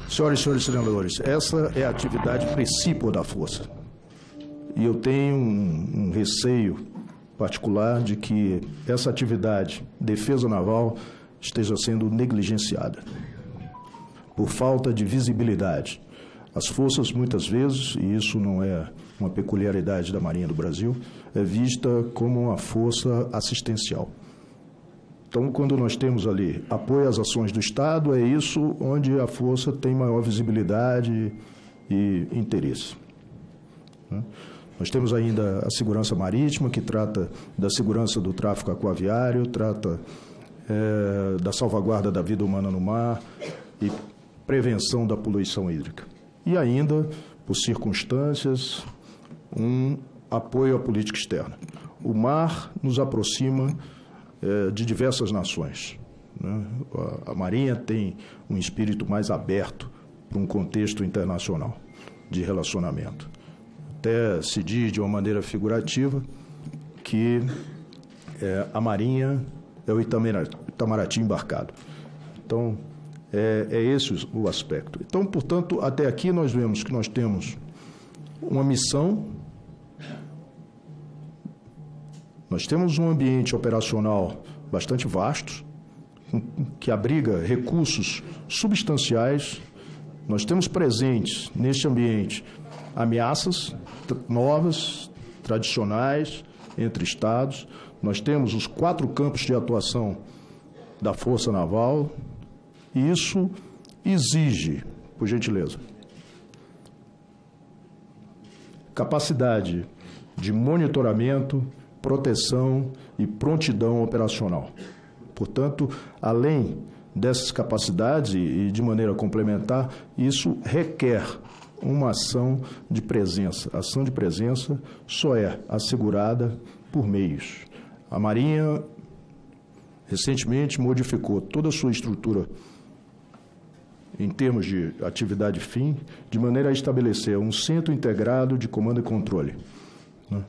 Senhoras e senhores senadores, essa é a atividade principal da Força. E eu tenho um receio particular de que essa atividade, defesa naval, esteja sendo negligenciada por falta de visibilidade. As forças, muitas vezes, e isso não é uma peculiaridade da Marinha do Brasil, é vista como uma força assistencial. Então, quando nós temos ali apoio às ações do Estado, é isso onde a força tem maior visibilidade e interesse. Nós temos ainda a segurança marítima, que trata da segurança do tráfego aquaviário, trata da salvaguarda da vida humana no mar e prevenção da poluição hídrica. E ainda, por circunstâncias, um apoio à política externa. O mar nos aproxima de diversas nações. A Marinha tem um espírito mais aberto para um contexto internacional de relacionamento. Até se diz de uma maneira figurativa que a Marinha é o Itamaraty embarcado. Então, é esse o aspecto. Então, portanto, até aqui nós vemos que nós temos uma missão. Nós temos um ambiente operacional bastante vasto, que abriga recursos substanciais. Nós temos presentes neste ambiente ameaças novas, tradicionais, entre estados. Nós temos os 4 campos de atuação da Força Naval, e isso exige, por gentileza, capacidade de monitoramento, proteção e prontidão operacional. Portanto, além dessas capacidades e de maneira complementar, isso requer uma ação de presença. A ação de presença só é assegurada por meios. A Marinha recentemente modificou toda a sua estrutura em termos de atividade fim, de maneira a estabelecer um centro integrado de comando e controle.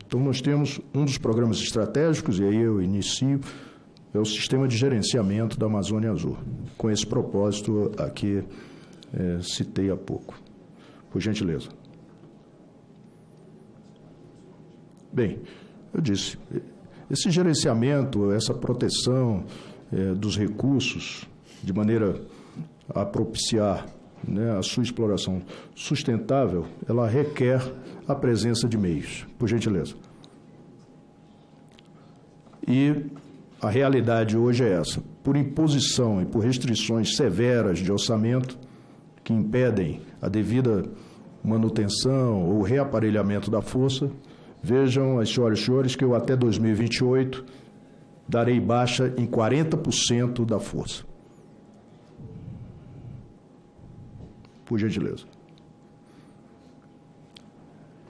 Então, nós temos um dos programas estratégicos, e aí eu inicio, é o Sistema de Gerenciamento da Amazônia Azul, com esse propósito aqui citei há pouco. Por gentileza. Bem, eu disse, esse gerenciamento, essa proteção dos recursos, de maneira a propiciar a sua exploração sustentável, ela requer a presença de meios, por gentileza. E a realidade hoje é essa. Por imposição e por restrições severas de orçamento que impedem a devida manutenção ou reaparelhamento da força, vejam, as senhoras e senhores, que eu até 2028 darei baixa em 40% da força. Por gentileza.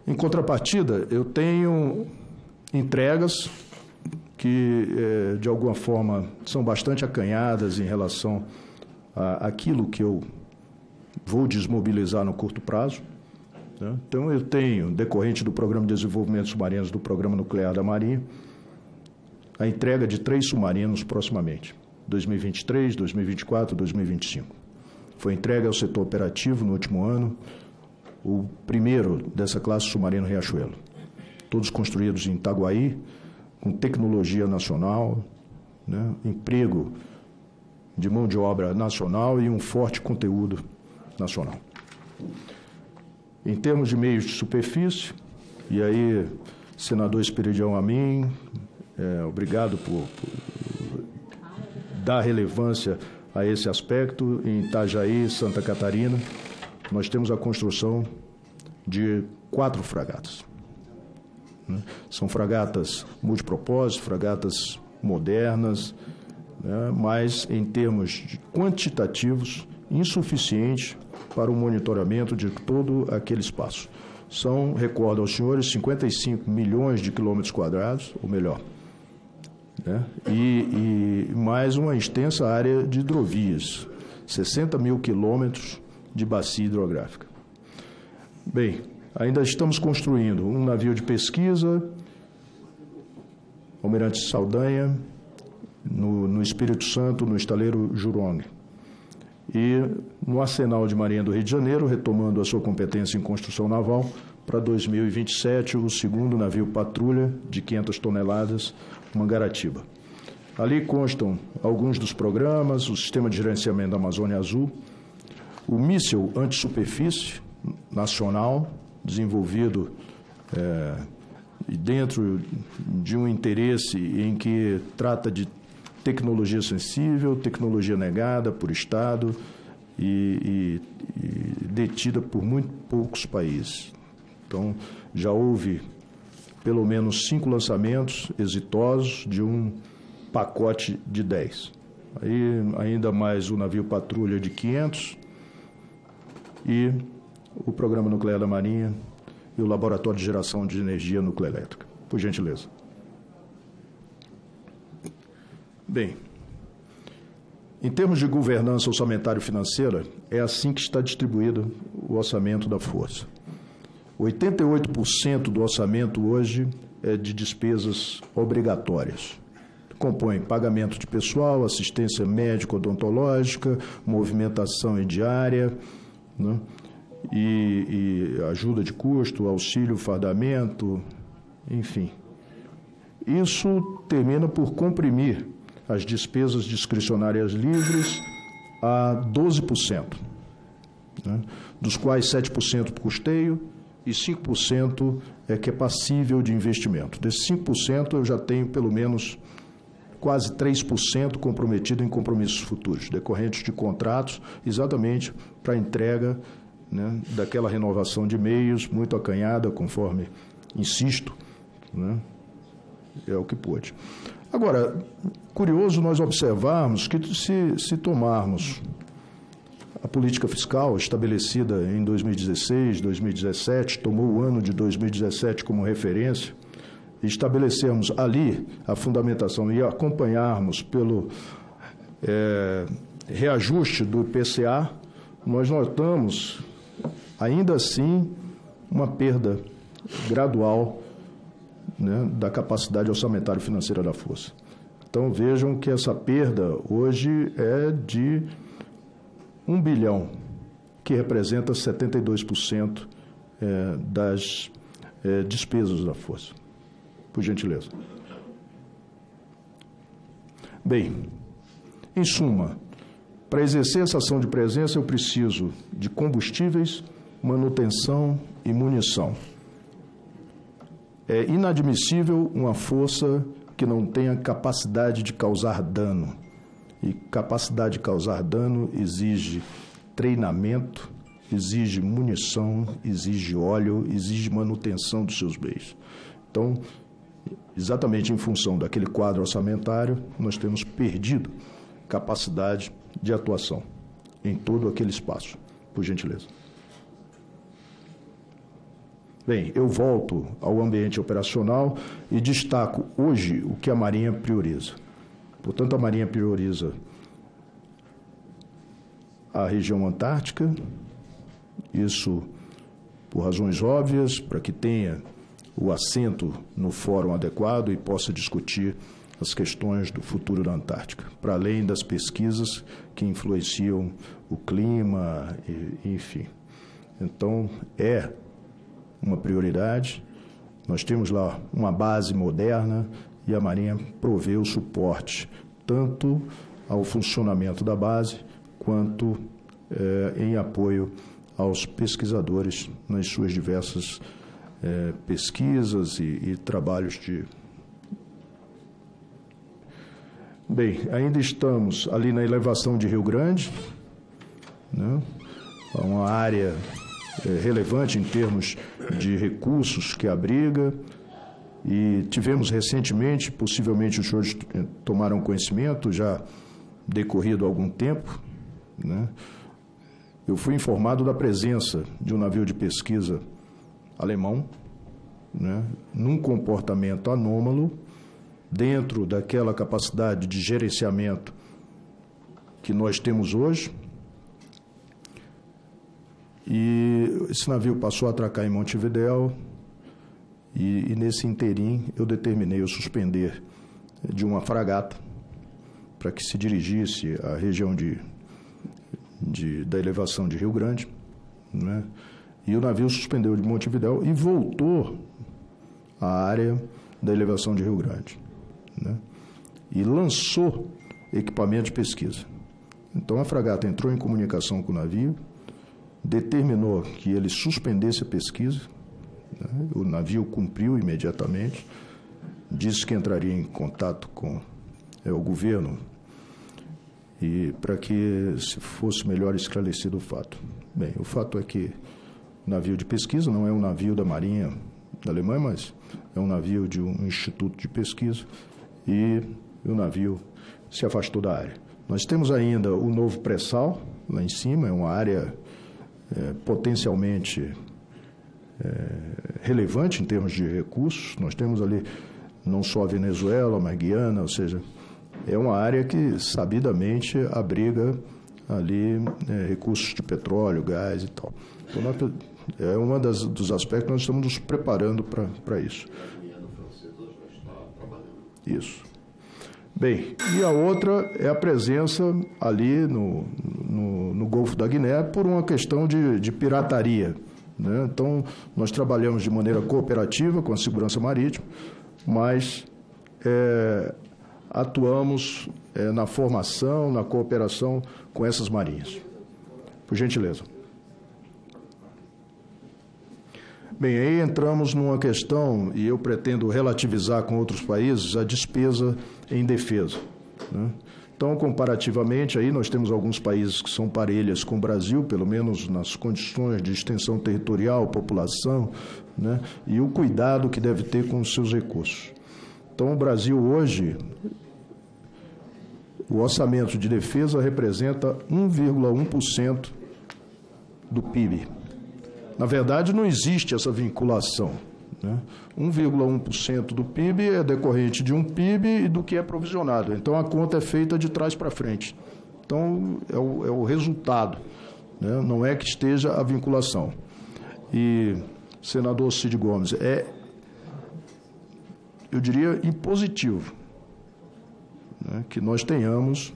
Em contrapartida, eu tenho entregas que, de alguma forma, são bastante acanhadas em relação àquilo que eu vou desmobilizar no curto prazo. Então, eu tenho, decorrente do Programa de Desenvolvimento de Submarinos do Programa Nuclear da Marinha, a entrega de 3 submarinos proximamente, 2023, 2024 e 2025. Foi entregue ao setor operativo no último ano o primeiro dessa classe submarino Riachuelo. Todos construídos em Itaguaí, com tecnologia nacional, emprego de mão de obra nacional e um forte conteúdo nacional. Em termos de meios de superfície, e aí, senador Esperidião Amin, obrigado por dar relevância a esse aspecto. Em Itajaí, Santa Catarina, nós temos a construção de 4 fragatas. São fragatas multipropósito, fragatas modernas, mas em termos quantitativos, insuficientes para o monitoramento de todo aquele espaço. São, recordo aos senhores, 55 milhões de quilômetros quadrados, ou melhor, e mais uma extensa área de hidrovias, 60 mil quilômetros de bacia hidrográfica. Bem, ainda estamos construindo um navio de pesquisa, Almirante Saldanha, no Espírito Santo, no estaleiro Jurong. e no Arsenal de Marinha do Rio de Janeiro, retomando a sua competência em construção naval, para 2027, o segundo navio patrulha de 500 toneladas, Mangaratiba. Ali constam alguns dos programas, o Sistema de Gerenciamento da Amazônia Azul, o míssil antissuperfície nacional, desenvolvido dentro de um interesse em que trata de tecnologia sensível, tecnologia negada por Estado e detida por muito poucos países. Então, já houve pelo menos 5 lançamentos exitosos de um pacote de 10. Aí, ainda mais o navio patrulha de 500 e o Programa Nuclear da Marinha e o Laboratório de Geração de Energia Nucleoelétrica. Por gentileza. Bem, em termos de governança orçamentária e financeira, é assim que está distribuído o orçamento da Força. 88% do orçamento hoje é de despesas obrigatórias. Compõe pagamento de pessoal, assistência médico-odontológica, movimentação diária, né? E ajuda de custo, auxílio, fardamento, enfim. Isso termina por comprimir as despesas discricionárias livres a 12%, né? Dos quais 7% por custeio e 5% que é passível de investimento. Desses 5% eu já tenho pelo menos quase 3% comprometido em compromissos futuros, decorrentes de contratos, exatamente para a entrega, né, daquela renovação de meios muito acanhada, conforme insisto, né, é o que pôde. Agora, curioso nós observarmos que se tomarmos a política fiscal estabelecida em 2016, 2017, tomou o ano de 2017 como referência, e estabelecermos ali a fundamentação e acompanharmos pelo reajuste do IPCA, nós notamos, ainda assim, uma perda gradual, né, da capacidade orçamentária e financeira da Força. Então, vejam que essa perda hoje é de 1 bilhão, que representa 72% das despesas da Força. Por gentileza. Bem, em suma, para exercer essa ação de presença, eu preciso de combustíveis, manutenção e munição. É inadmissível uma força que não tenha capacidade de causar dano. E capacidade de causar dano exige treinamento, exige munição, exige óleo, exige manutenção dos seus bens. Então, exatamente em função daquele quadro orçamentário, nós temos perdido capacidade de atuação em todo aquele espaço. Por gentileza. Bem, eu volto ao ambiente operacional e destaco hoje o que a Marinha prioriza. Portanto, a Marinha prioriza a região antártica, isso por razões óbvias, para que tenha o assento no fórum adequado e possa discutir as questões do futuro da Antártica, para além das pesquisas que influenciam o clima, enfim. Então, é uma prioridade. Nós temos lá uma base moderna e a Marinha provê o suporte tanto ao funcionamento da base quanto em apoio aos pesquisadores nas suas diversas pesquisas e trabalhos de... Bem, ainda estamos ali na elevação de Rio Grande, né? Uma área relevante em termos de recursos que abriga, e tivemos recentemente, possivelmente os senhores tomaram conhecimento, já decorrido algum tempo, né? Eu fui informado da presença de um navio de pesquisa alemão, né, num comportamento anômalo, dentro daquela capacidade de gerenciamento que nós temos hoje. E esse navio passou a atracar em Montevidéu e nesse interim eu determinei o suspender de uma fragata para que se dirigisse à região de da elevação de Rio Grande, né? E o navio suspendeu de Montevidéu e voltou à área da elevação de Rio Grande, né? E lançou equipamento de pesquisa. Então a fragata entrou em comunicação com o navio, determinou que ele suspendesse a pesquisa, né? O navio cumpriu imediatamente, disse que entraria em contato com o governo e para que se fosse melhor esclarecido o fato. Bem, o fato é que o navio de pesquisa não é um navio da Marinha da Alemanha, mas é um navio de um instituto de pesquisa e o navio se afastou da área. Nós temos ainda o novo pré-sal lá em cima, é uma área potencialmente relevante em termos de recursos. Nós temos ali não só a Venezuela, mas Guiana, ou seja, é uma área que sabidamente abriga ali recursos de petróleo, gás e tal. Então, é um dos aspectos que nós estamos nos preparando para isso. Isso. Bem, e a outra é a presença ali no Golfo da Guiné por uma questão de pirataria, né? Então, nós trabalhamos de maneira cooperativa com a segurança marítima, mas atuamos na formação, na cooperação com essas marinhas. Por gentileza. Bem, aí entramos numa questão, e eu pretendo relativizar com outros países, a despesa em defesa, né? Então, comparativamente, aí nós temos alguns países que são parelhas com o Brasil, pelo menos nas condições de extensão territorial, população, né? E o cuidado que deve ter com os seus recursos. Então, o Brasil hoje, o orçamento de defesa representa 1,1% do PIB. Na verdade, não existe essa vinculação, né? 1,1% do PIB é decorrente de um PIB e do que é provisionado. Então, a conta é feita de trás para frente. Então, é o resultado, né? Não é que esteja a vinculação. E, senador Cid Gomes, eu diria, impositivo, né, que nós tenhamos,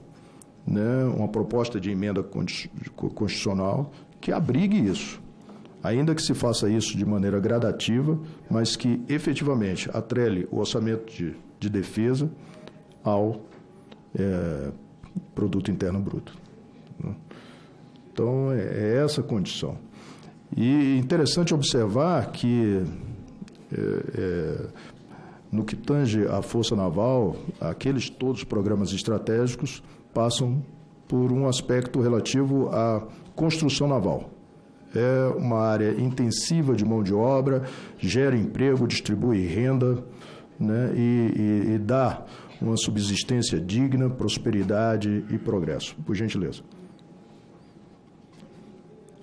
né, uma proposta de emenda constitucional que abrigue isso. Ainda que se faça isso de maneira gradativa, mas que efetivamente atrele o orçamento de defesa ao produto interno bruto, né? Então, é essa a condição. E interessante observar que, no que tange à Força Naval, todos os programas estratégicos passam por um aspecto relativo à construção naval. É uma área intensiva de mão de obra, gera emprego, distribui renda, né, e dá uma subsistência digna, prosperidade e progresso. Por gentileza.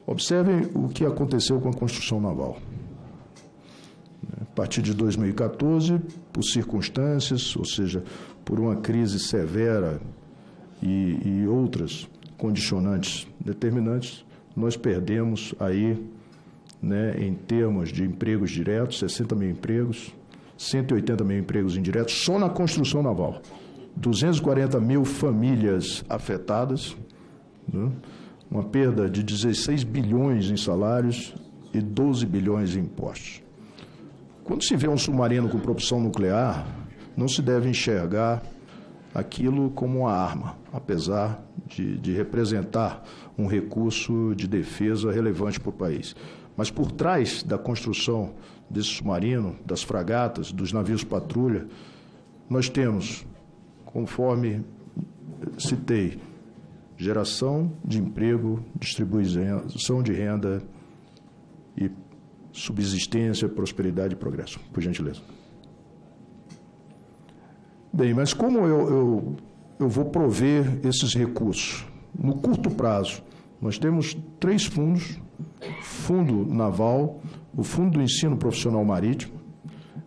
Observem o que aconteceu com a construção naval. A partir de 2014, por circunstâncias, ou seja, por uma crise severa e outras condicionantes determinantes, nós perdemos aí, né, em termos de empregos diretos, 60 mil empregos, 180 mil empregos indiretos, só na construção naval. 240 mil famílias afetadas, né, uma perda de 16 bilhões em salários e 12 bilhões em impostos. Quando se vê um submarino com propulsão nuclear, não se deve enxergar aquilo como uma arma, apesar de representar um recurso de defesa relevante para o país. Mas por trás da construção desse submarino, das fragatas, dos navios patrulha, nós temos, conforme citei, geração de emprego, distribuição de renda e subsistência, prosperidade e progresso. Por gentileza. Bem, mas como eu vou prover esses recursos? No curto prazo, nós temos 3 fundos: Fundo Naval, o Fundo do Ensino Profissional Marítimo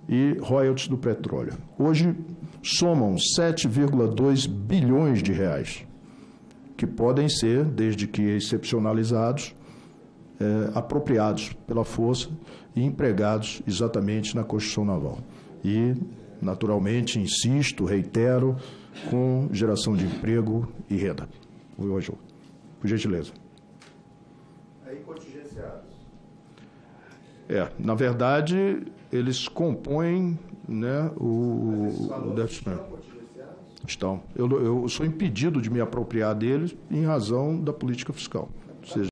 e royalties do petróleo. Hoje, somam 7,2 bilhões de reais, que podem ser, desde que excepcionalizados, apropriados pela Força e empregados exatamente na construção naval. E, naturalmente, insisto, reitero, com geração de emprego e renda. Por gentileza. Aí contingenciados. Na verdade, eles compõem, né, o déficit. Estão. Eu sou impedido de me apropriar deles em razão da política fiscal. Ou seja,